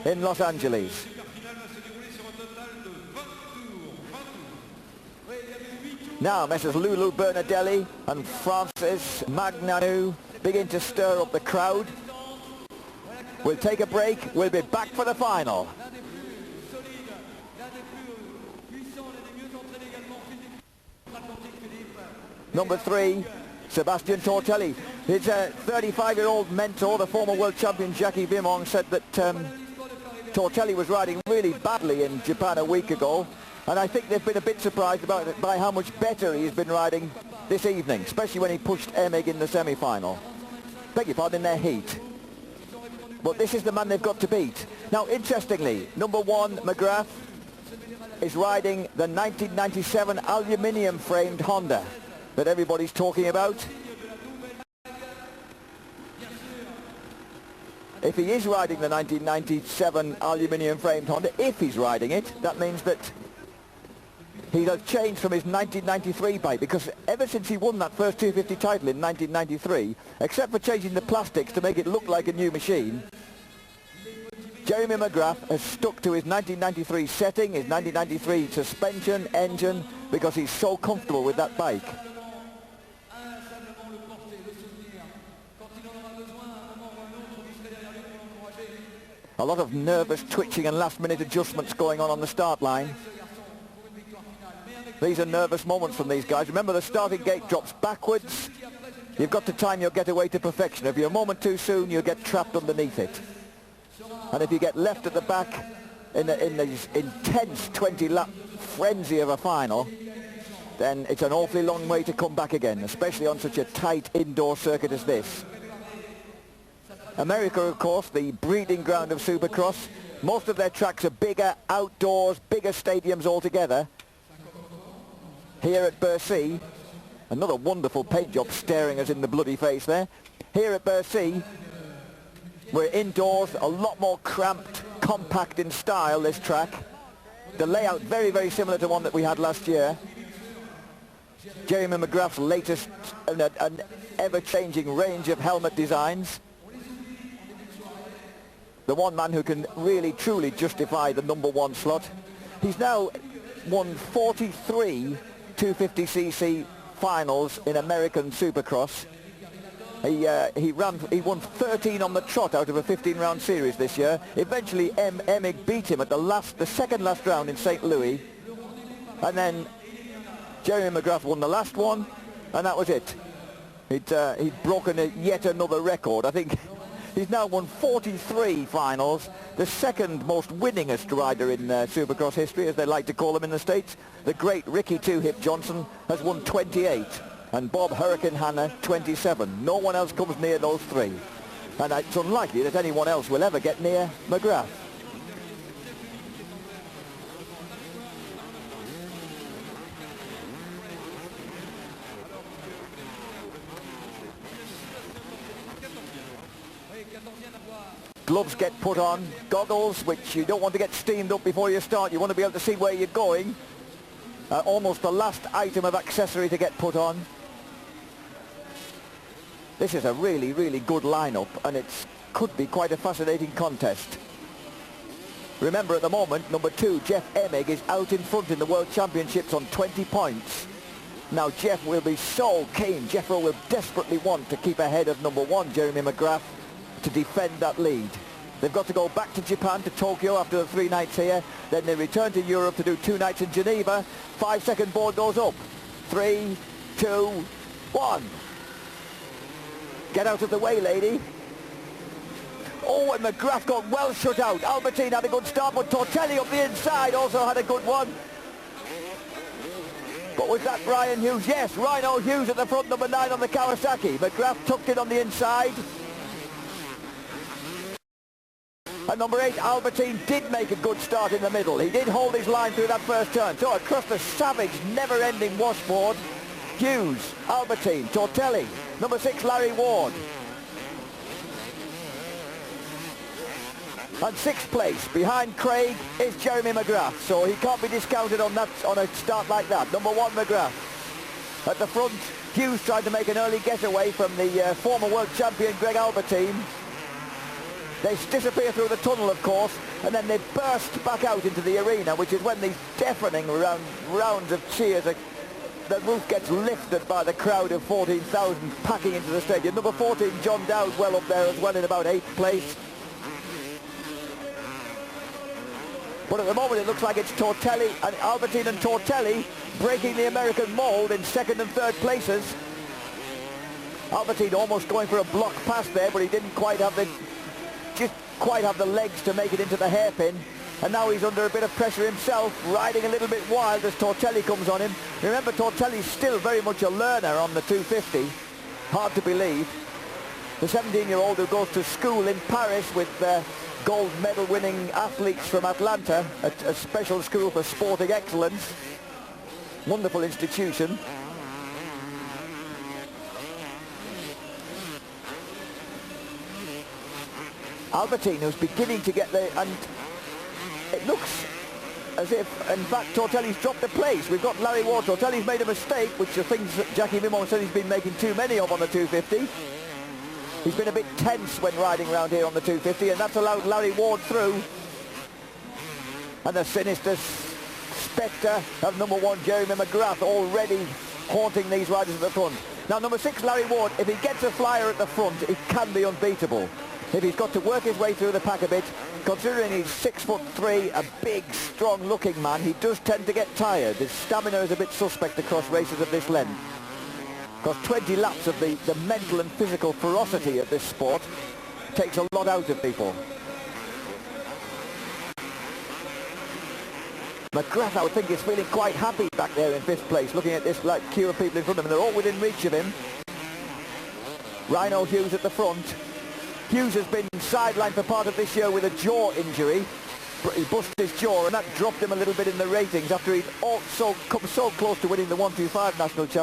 in Los Angeles. Now, Messrs. Lulu Bernadelli and Francis Magnanou begin to stir up the crowd. We'll take a break. We'll be back for the final. Number 3, Sebastian Tortelli. His 35-year-old mentor, the former world champion Jackie Vimong, said that Tortelli was riding really badly in Japan a week ago, and I think they've been a bit surprised about it by how much better he's been riding this evening, especially when he pushed Emig in the semi-final. Beg your pardon, in their heat. But this is the man they've got to beat. Now, interestingly, number 1, Mcgrath, is riding the 1997 aluminium-framed Honda that everybody's talking about. If he is riding the 1997 aluminium-framed Honda, if he's riding it, that means that he has changed from his 1993 bike, because ever since he won that first 250 title in 1993, except for changing the plastics to make it look like a new machine, Jeremy Mcgrath has stuck to his 1993 setting, his 1993 suspension, engine, because he's so comfortable with that bike. A lot of nervous twitching and last-minute adjustments going on the start line. These are nervous moments from these guys. Remember, the starting gate drops backwards. You've got to time your getaway to perfection. If you're a moment too soon, you'll get trapped underneath it. And if you get left at the back in this intense 20-lap frenzy of a final, then it's an awfully long way to come back again, especially on such a tight indoor circuit as this. America, of course, the breeding ground of Supercross. Most of their tracks are bigger, outdoors, bigger stadiums altogether. Here at Bercy, another wonderful paint job staring us in the bloody face there. Here at Bercy, we're indoors, a lot more cramped, compact in style, this track. The layout very, very similar to one that we had last year. Jeremy Mcgrath's latest an ever-changing range of helmet designs. The one man who can really, truly justify the number 1 slot. He's now won 43 250cc finals in American Supercross. He won 13 on the trot out of a 15-round series this year. Eventually, Emig beat him at the second last round in St. Louis, and then Jeremy Mcgrath won the last one, and that was it. He'd broken yet another record. I think he's now won 43 finals, the second most winningest rider in Supercross history, as they like to call him in the States. The great Ricky Two-Hip Johnson has won 28, and Bob Hurricane Hanna 27. No one else comes near those 3. And it's unlikely that anyone else will ever get near Mcgrath. Gloves get put on, goggles, which you don't want to get steamed up before you start. You want to be able to see where you're going. Almost the last item of accessory to get put on. This is a really, really good lineup, and it could be quite a fascinating contest. Remember, at the moment, number 2, Jeff Emig, is out in front in the World Championships on 20 points. Now, Jeff will be so keen. Jeffro will desperately want to keep ahead of number 1, Jeremy Mcgrath, to defend that lead. They've got to go back to Japan, to Tokyo, after the 3 nights here. Then they return to Europe to do 2 nights in Geneva. 5-second board goes up. 3, 2, 1. Get out of the way, lady. Oh, and Mcgrath got well shut out. Albertine had a good start, but Tortelli up the inside also had a good one. But was that Brian Hughes? Yes, Rhino Hughes at the front, number 9 on the Kawasaki. Mcgrath tucked it on the inside. And number 8, Albertine, did make a good start in the middle. He did hold his line through that first turn. So across the savage, never-ending washboard, Hughes, Albertine, Tortelli, number 6, Larry Ward. And 6th place, behind Craig, is Jeremy Mcgrath. So he can't be discounted on a start like that. Number 1, Mcgrath. At the front, Hughes tried to make an early getaway from the former world champion, Greg Albertine. They disappear through the tunnel, of course, and then they burst back out into the arena, which is when these deafening rounds of cheers are, the roof gets lifted by the crowd of 14,000 packing into the stadium. Number 14, John Dowd, well up there as well in about 8th place. But at the moment it looks like it's Tortelli and Albertine and Tortelli breaking the American mould in 2nd and 3rd places. Albertine almost going for a block pass there, but he didn't quite have the legs to make it into the hairpin. And now he's under a bit of pressure himself, riding a little bit wild as Tortelli comes on him. Remember, Tortelli's still very much a learner on the 250. Hard to believe. The 17-year-old who goes to school in Paris with gold medal winning athletes from Atlanta, a special school for sporting excellence. Wonderful institution. Albertine, who's beginning to get the, and it looks as if, in fact, Tortelli's dropped a place. We've got Larry Ward. Tortelli's made a mistake, which are things that Jackie Mimon said he's been making too many of on the 250. He's been a bit tense when riding around here on the 250, and that's allowed Larry Ward through. And the sinister spectre of number 1, Jeremy Mcgrath, already haunting these riders at the front. Now, number 6, Larry Ward, if he gets a flyer at the front, he can be unbeatable. If he's got to work his way through the pack a bit, considering he's 6'3", a big, strong-looking man, he does tend to get tired. His stamina is a bit suspect across races of this length. Because 20 laps of the mental and physical ferocity of this sport takes a lot out of people. Mcgrath, I would think, is feeling quite happy back there in 5th place, looking at this queue of people in front of him. They're all within reach of him. Rhino Hughes at the front. Hughes has been sidelined for part of this year with a jaw injury. He busted his jaw, and that dropped him a little bit in the ratings after he'd also come so close to winning the 125 national championship.